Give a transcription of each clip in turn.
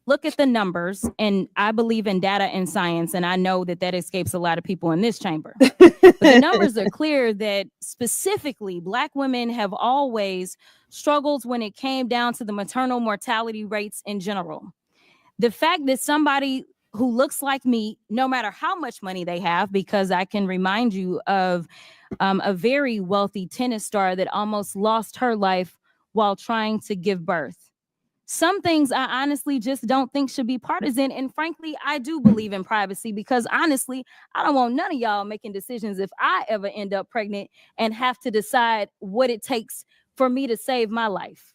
look at the numbers, and I believe in data and science, and I know that that escapes a lot of people in this chamber. But the numbers are clear that specifically Black women have always struggled when it came down to the maternal mortality rates in general. The fact that somebody who looks like me, no matter how much money they have, because I can remind you of a very wealthy tennis star that almost lost her life while trying to give birth. Some things I honestly just don't think should be partisan. And frankly, I do believe in privacy because honestly, I don't want none of y'all making decisions if I ever end up pregnant and have to decide what it takes for me to save my life.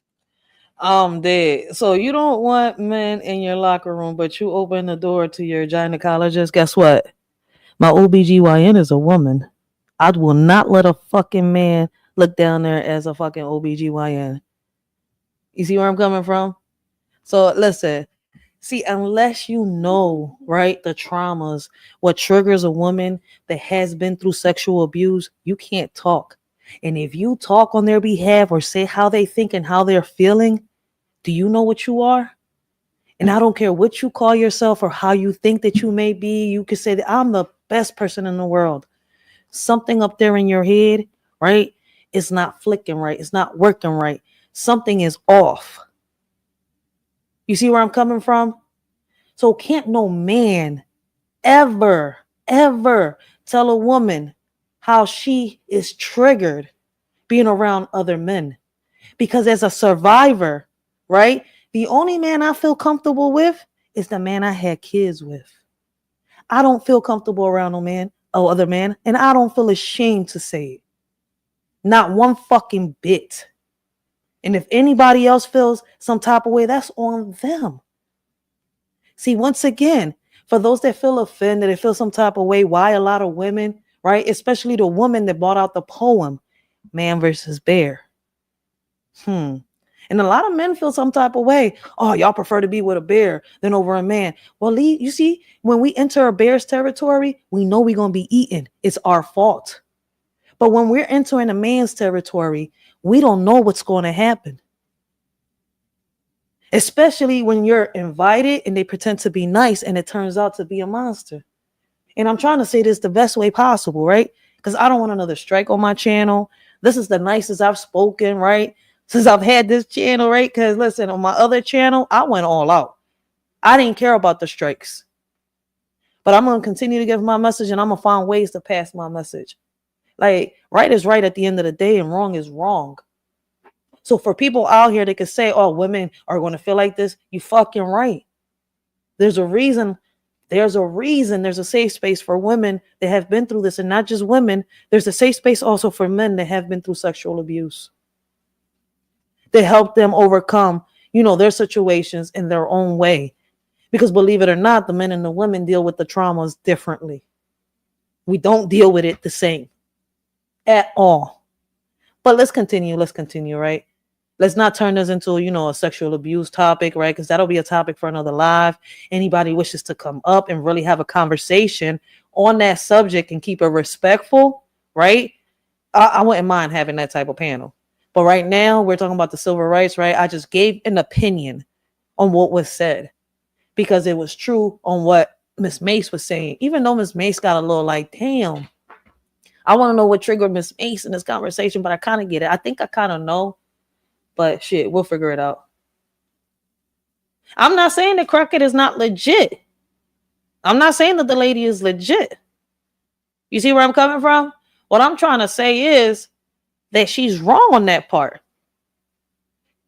I'm dead. So you don't want men in your locker room, but you open the door to your gynecologist. Guess what? My OBGYN is a woman. I will not let a fucking man look down there as a fucking OBGYN. You see where I'm coming from? So listen, see, unless you know, right, the traumas, what triggers a woman that has been through sexual abuse, you can't talk. And if you talk on their behalf or say how they think and how they're feeling, do you know what you are? And I don't care what you call yourself or how you think that you may be. You could say that I'm the best person in the world. Something up there in your head, right? It's not flicking right. It's not working right. Something is off. You see where I'm coming from? So can't no man ever, ever tell a woman how she is triggered being around other men. Because as a survivor, right? The only man I feel comfortable with is the man I had kids with. I don't feel comfortable around no man or other man, and I don't feel ashamed to say it. Not one fucking bit. And if anybody else feels some type of way, that's on them. See, once again, for those that feel offended, that feel some type of way, why a lot of women, right? Especially the woman that brought out the poem, Man versus Bear. And a lot of men feel some type of way. Oh, y'all prefer to be with a bear than over a man. Well, Lee, you see, when we enter a bear's territory, we know we're going to be eaten. It's our fault. But when we're entering a man's territory, we don't know what's going to happen. Especially when you're invited and they pretend to be nice and it turns out to be a monster. And I'm trying to say this the best way possible, right? Because I don't want another strike on my channel. This is the nicest I've spoken, right? Since I've had this channel, right? Because listen, on my other channel, I went all out. I didn't care about the strikes. But I'm going to continue to give my message and I'm going to find ways to pass my message. Like, right is right at the end of the day and wrong is wrong. So for people out here that could say, oh, women are going to feel like this, you fucking right. There's a reason. There's a safe space for women that have been through this, and not just women. There's a safe space also for men that have been through sexual abuse. They help them overcome, their situations in their own way. Because believe it or not, the men and the women deal with the traumas differently. We don't deal with it the same at all. But let's continue, right? Let's not turn this into, a sexual abuse topic, right? Because that'll be a topic for another live. Anybody wishes to come up and really have a conversation on that subject and keep it respectful, right? I wouldn't mind having that type of panel. But right now, we're talking about the civil rights, right? I just gave an opinion on what was said because it was true on what Miss Mace was saying. Even though Miss Mace got a little like, damn, I want to know what triggered Miss Mace in this conversation, but I kind of get it. I think I kind of know. But shit, we'll figure it out. I'm not saying that Crockett is not legit. I'm not saying that the lady is legit. You see where I'm coming from? What I'm trying to say is that she's wrong on that part.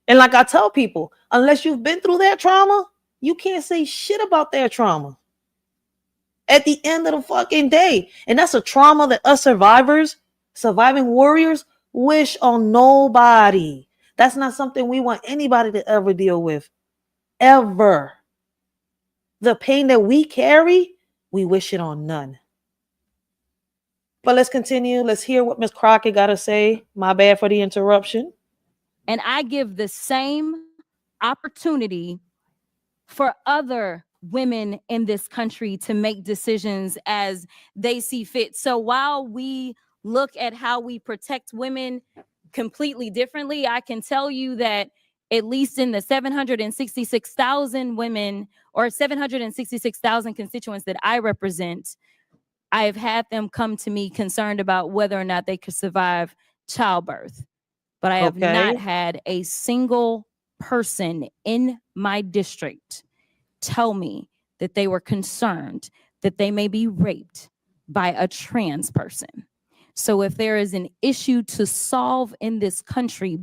And like I tell people, unless you've been through that trauma, you can't say shit about that trauma. At the end of the fucking day. And that's a trauma that us survivors, surviving warriors, wish on nobody. That's not something we want anybody to ever deal with. Ever. The pain that we carry, we wish it on none. But let's continue. Let's hear what Miss Crockett got to say. My bad for the interruption. And I give the same opportunity for other women in this country to make decisions as they see fit. So while we look at how we protect women completely differently, I can tell you that at least in the 766,000 women or 766,000 constituents that I represent, I have had them come to me concerned about whether or not they could survive childbirth. But I have not had a single person in my district tell me that they were concerned that they may be raped by a trans person. So if there is an issue to solve in this country,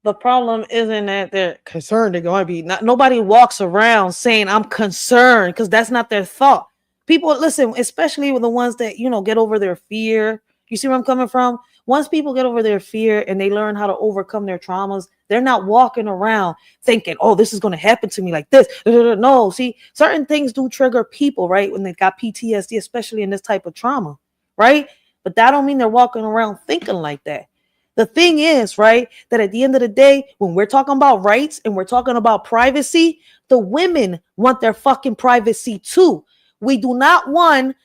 the problem isn't that they're concerned. They're going to be nobody walks around saying I'm concerned, because that's not their thought. People, listen, especially with the ones that, you know, get over their fear. You see where I'm coming from? Once people get over their fear and they learn how to overcome their traumas, they're not walking around thinking, oh, this is going to happen to me like this. No, see, certain things do trigger people, right? When they got PTSD, especially in this type of trauma, right? But that don't mean they're walking around thinking like that. The thing is, right, that at the end of the day, when we're talking about rights and we're talking about privacy, the women want their fucking privacy too. We do not want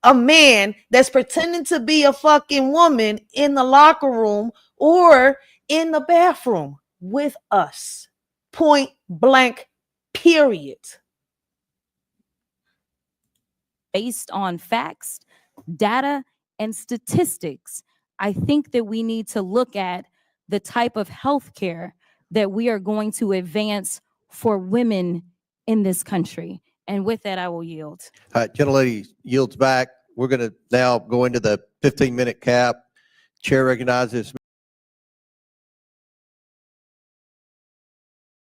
a man that's pretending to be a fucking woman in the locker room or in the bathroom with us. Point blank, period. Based on facts, data, and statistics, I think that we need to look at the type of healthcare that we are going to advance for women in this country. And with that, I will yield. All right, gentlelady yields back. We're going to now go into the 15-minute cap. Chair recognizes